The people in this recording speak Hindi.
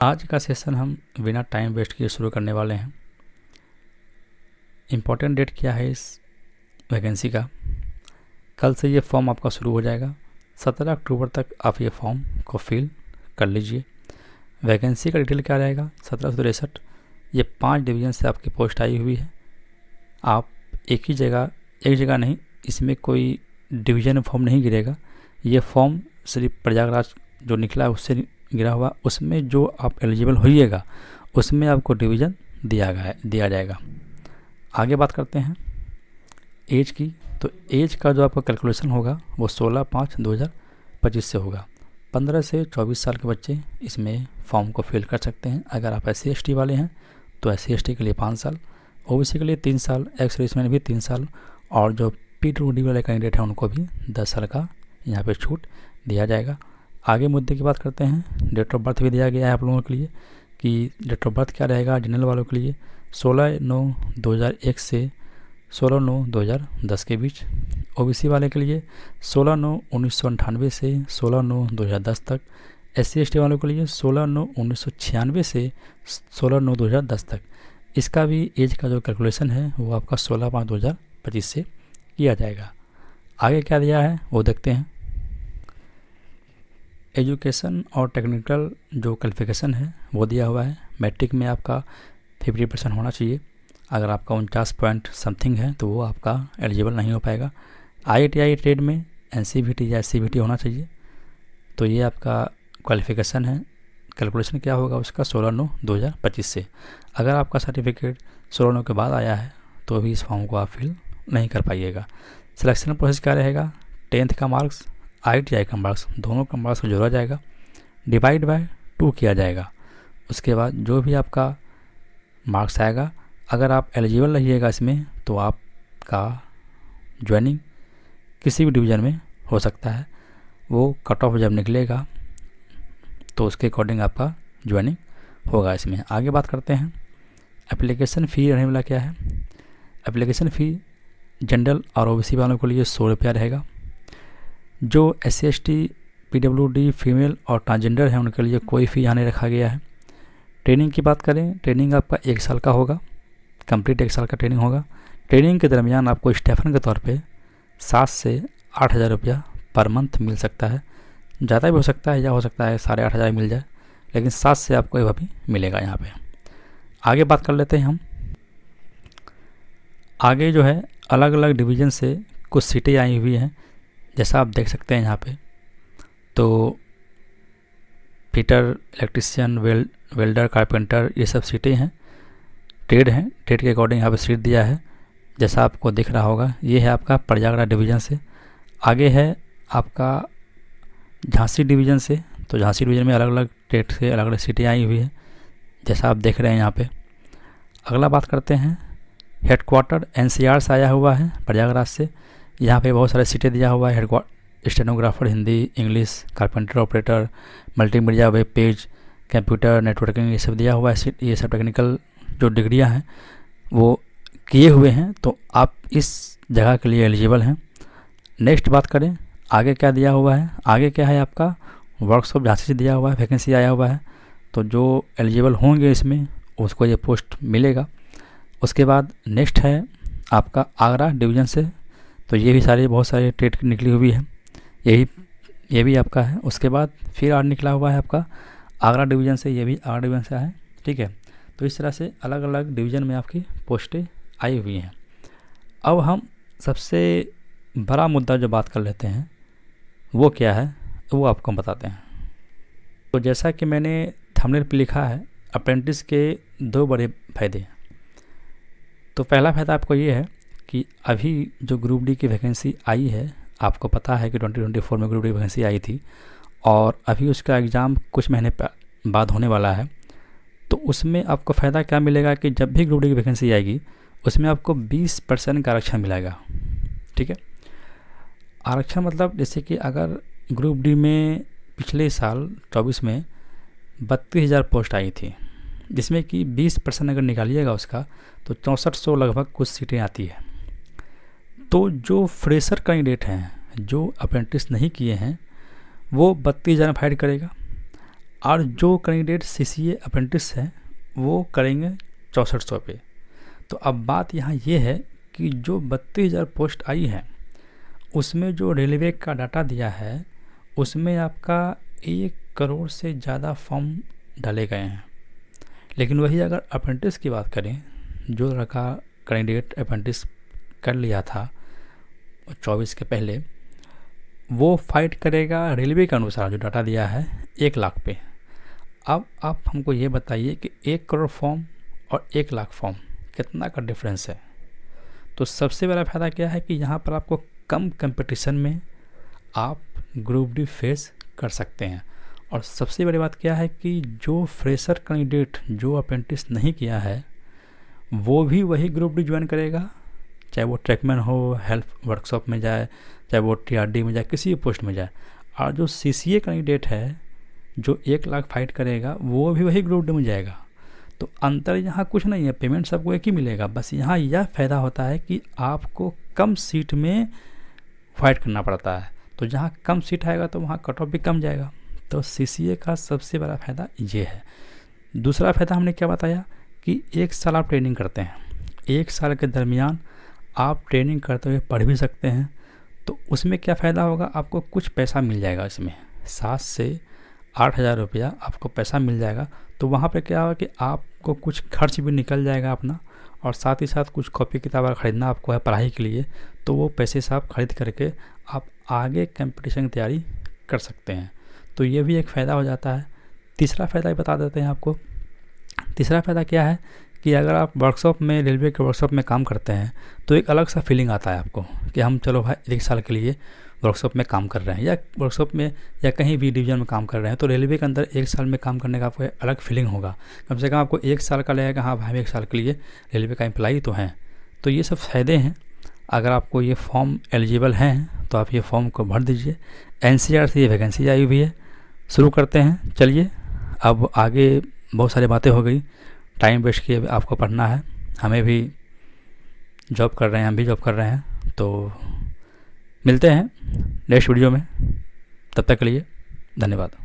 आज का सेशन हम बिना टाइम वेस्ट किए शुरू करने वाले हैं। इम्पॉर्टेंट डेट क्या है इस वैकेंसी का? कल से ये फॉर्म आपका शुरू हो जाएगा। 17 अक्टूबर तक आप ये फॉर्म को फिल कर लीजिए। वैकेंसी का डिटेल क्या रहेगा? 1763 ये 5 डिवीज़न से आपकी पोस्ट आई हुई है। आप एक जगह नहीं, इसमें कोई डिवीज़न फॉर्म नहीं गिरेगा। ये फॉर्म सिर्फ प्रयागराज जो निकला है उससे गिरा हुआ, उसमें जो आप एलिजिबल होइएगा उसमें आपको डिवीज़न दिया जाएगा। आगे बात करते हैं एज की। तो एज का जो आपका कैलकुलेशन होगा वो 16/5/2025 से होगा। 15 से 24 साल के बच्चे इसमें फॉर्म को फिल कर सकते हैं। अगर आप SC/ST वाले हैं तो SC/ST के लिए 5 साल, OBC के लिए 3 साल, एक्स सर्विसमैन भी 3 साल, और जो PWD वाले कैंडिडेट हैं उनको भी 10 साल का यहाँ पे छूट दिया जाएगा। आगे मुद्दे की बात करते हैं। डेट ऑफ बर्थ भी दिया गया है आप लोगों के लिए कि डेट ऑफ बर्थ क्या रहेगा। जनरल वालों के लिए 16/9/2001 से 16/9/2010 के बीच। OBC वाले के लिए 16/9/1998 से 16/9/2010 तक। SC/ST वालों के लिए 16/9/1996 से 16/9/2010 तक। इसका भी एज का जो कैलकुलेशन है वो आपका 16/5/2025 से किया जाएगा। आगे क्या दिया है वो देखते हैं। एजुकेशन और टेक्निकल जो क्वालिफिकेशन है वो दिया हुआ है। मैट्रिक में आपका 50% होना चाहिए। अगर आपका 49 पॉइंट समथिंग है तो वो आपका एलिजिबल नहीं हो पाएगा। IITI ट्रेड में NCVT या SCVT होना चाहिए। तो ये आपका क्वालिफिकेशन है। कैलकुलेशन क्या होगा उसका 16/9/2025 से। अगर आपका सर्टिफिकेट 16/9 के बाद आया है तो भी इस फॉर्म को आप फिल नहीं कर पाइएगा। सिलेक्शन प्रोसेस क्या रहेगा? 10th का मार्क्स, IITI का मार्क्स, दोनों का मार्क्स को जोड़ा जाएगा, डिवाइड बाय 2 किया जाएगा। उसके बाद जो भी आपका मार्क्स आएगा, अगर आप एलिजिबल रहिएगा इसमें तो आपका ज्वाइनिंग किसी भी डिवीज़न में हो सकता है। वो कट ऑफ जब निकलेगा तो उसके अकॉर्डिंग आपका ज्वाइनिंग होगा इसमें। आगे बात करते हैं एप्लीकेशन फ़ी रहने वाला क्या है। एप्लीकेशन फ़ी जनरल और OBC वालों के लिए 100 रुपया रहेगा। जो SC/ST, PWD, फीमेल और ट्रांसजेंडर हैं उनके लिए कोई फ़ी यहाँ नहीं रखा गया है। ट्रेनिंग की बात करें, ट्रेनिंग आपका 1 साल का होगा, कंप्लीट 1 साल का ट्रेनिंग होगा। ट्रेनिंग के दरमियान आपको स्टेफन के तौर पे 7 से 8,000 रुपया पर मंथ मिल सकता है। ज़्यादा भी हो सकता है या हो सकता है 8,500 मिल जाए, लेकिन 7 से आपको ये भी मिलेगा यहाँ पे। आगे बात कर लेते हैं हम। आगे जो है अलग अलग डिवीज़न से कुछ सीटें आई हुई हैं, जैसा आप देख सकते हैं यहाँ पे। तो फिटर, इलेक्ट्रिशियन, वेल्डर, कारपेंटर, ये सब सीटें हैं। ट्रेड के अकॉर्डिंग यहाँ पे सीट दिया है जैसा आपको दिख रहा होगा। ये है आपका प्रयागराज डिवीज़न से। आगे है आपका झांसी डिवीज़न से। तो झांसी डिवीज़न में अलग अलग ट्रेड से अलग अलग सीटें आई हुई है जैसा आप देख रहे हैं यहाँ पे। अगला बात करते हैं हेडक्वार्टर NCR से आया हुआ है प्रयागराज से। यहाँ पे बहुत सारे सीटें दिया हुआ है। Stenographer Hindi, English, carpenter operator, multimedia, web page, computer, networking, ये सब दिया हुआ है। ये सब टेक्निकल जो डिग्रियाँ हैं वो किए हुए हैं, तो आप इस जगह के लिए एलिजिबल हैं। नेक्स्ट बात करें आगे क्या दिया हुआ है। आगे क्या है आपका वर्कशॉप झांसी से दिया हुआ है, वैकेंसी आया हुआ है। तो जो एलिजिबल होंगे इसमें उसको ये पोस्ट मिलेगा। उसके बाद नेक्स्ट है आपका आगरा डिवीज़न से। तो ये भी बहुत सारे ट्रेड निकली हुई है, ये भी आपका है। उसके बाद फिर और निकला हुआ है आपका आगरा डिवीज़न से, ये भी आगरा डिवीज़न से है। ठीक है, तो इस तरह से अलग अलग डिवीज़न में आपकी पोस्टें आई हुई हैं। अब हम सबसे बड़ा मुद्दा जो बात कर लेते हैं वो क्या है वो आपको बताते हैं। तो जैसा कि मैंने थंबनेल पे लिखा है, अप्रेंटिस के 2 बड़े फ़ायदे हैं। तो पहला फ़ायदा आपको ये है कि अभी जो ग्रुप डी की वैकेंसी आई है, आपको पता है कि 2024 में ग्रुप डी वैकेंसी आई थी और अभी उसका एग्ज़ाम कुछ महीने बाद होने वाला है। तो उसमें आपको फ़ायदा क्या मिलेगा कि जब भी ग्रुप डी की वैकेंसी आएगी उसमें आपको 20% का आरक्षण मिलेगा। ठीक है, आरक्षण मतलब जैसे कि अगर ग्रुप डी में पिछले साल 24 में 32,000 पोस्ट आई थी, जिसमें कि 20% अगर निकालिएगा उसका तो 6400 लगभग कुछ सीटें आती है। तो जो फ्रेशर कैंडिडेट हैं, जो अप्रेंटिस नहीं किए हैं, वो 32,000 फाइट करेगा। और जो कैंडिडेट CCA अप्रेंटिस है वो करेंगे 6400 पे। तो अब बात यहाँ ये है कि जो 32,000 पोस्ट आई है उसमें जो रेलवे का डाटा दिया है उसमें आपका 1 करोड़ से ज़्यादा फॉर्म डाले गए हैं। लेकिन वही अगर अप्रेंटिस की बात करें, जो लड़का कैंडिडेट अप्रेंटिस कर लिया था 24 के पहले, वो फाइट करेगा रेलवे के अनुसार जो डाटा दिया है 1 लाख पे। अब आप हमको ये बताइए कि 1 करोड़ फॉर्म और 1 लाख फॉर्म कितना का डिफरेंस है। तो सबसे बड़ा फ़ायदा क्या है कि यहाँ पर आपको कम कंपटीशन में आप ग्रुप डी फेस कर सकते हैं। और सबसे बड़ी बात क्या है कि जो फ्रेशर कैंडिडेट जो अप्रेंटिस नहीं किया है वो भी वही ग्रुप डी ज्वाइन करेगा, चाहे वो ट्रैकमैन हो, हेल्थ वर्कशॉप में जाए, चाहे वो TRD में जाए, किसी भी पोस्ट में जाए। और जो CCA कैंडिडेट है जो 1 लाख फाइट करेगा वो भी वही ग्रुप डी में जाएगा। तो अंतर यहाँ कुछ नहीं है, पेमेंट सबको एक ही मिलेगा। बस यहाँ यह फ़ायदा होता है कि आपको कम सीट में फाइट करना पड़ता है। तो जहाँ कम सीट आएगा तो वहाँ कट ऑफ भी कम जाएगा। तो CCA का सबसे बड़ा फ़ायदा ये है। दूसरा फ़ायदा हमने क्या बताया कि 1 साल आप ट्रेनिंग करते हैं, 1 साल के दरमियान आप ट्रेनिंग करते हुए पढ़ भी सकते हैं। तो उसमें क्या फ़ायदा होगा, आपको कुछ पैसा मिल जाएगा, इसमें 7 से 8,000 रुपया आपको पैसा मिल जाएगा। तो वहाँ पे क्या होगा कि आपको कुछ खर्च भी निकल जाएगा अपना, और साथ ही साथ कुछ कॉपी किताब ख़रीदना आपको है पढ़ाई के लिए, तो वो पैसे से आप खरीद करके आप आगे कंपटीशन की तैयारी कर सकते हैं। तो ये भी एक फ़ायदा हो जाता है। तीसरा फ़ायदा बता देते हैं आपको। तीसरा फ़ायदा क्या है कि अगर आप वर्कशॉप में, रेलवे के वर्कशॉप में काम करते हैं तो एक अलग सा फीलिंग आता है आपको कि हम चलो भाई 1 साल के लिए वर्कशॉप में काम कर रहे हैं, या वर्कशॉप में या कहीं भी डिवीज़न में काम कर रहे हैं। तो रेलवे के अंदर 1 साल में काम करने का आपको अलग फीलिंग होगा। कम से कम आपको 1 साल का लगेगा, हाँ भाई 1 साल के लिए रेलवे का एम्प्लॉई तो हैं। तो ये सब फ़ायदे हैं। अगर आपको ये फॉर्म एलिजिबल हैं तो आप ये फॉर्म को भर दीजिए। NCR से ये वैकेंसी आई हुई है। शुरू करते हैं, चलिए। अब आगे बहुत सारी बातें हो गई, टाइम वेस्ट किए आपको पढ़ना है, हमें भी जॉब कर रहे हैं, हम भी जॉब कर रहे हैं। तो मिलते हैं नेक्स्ट वीडियो में, तब तक के लिए धन्यवाद।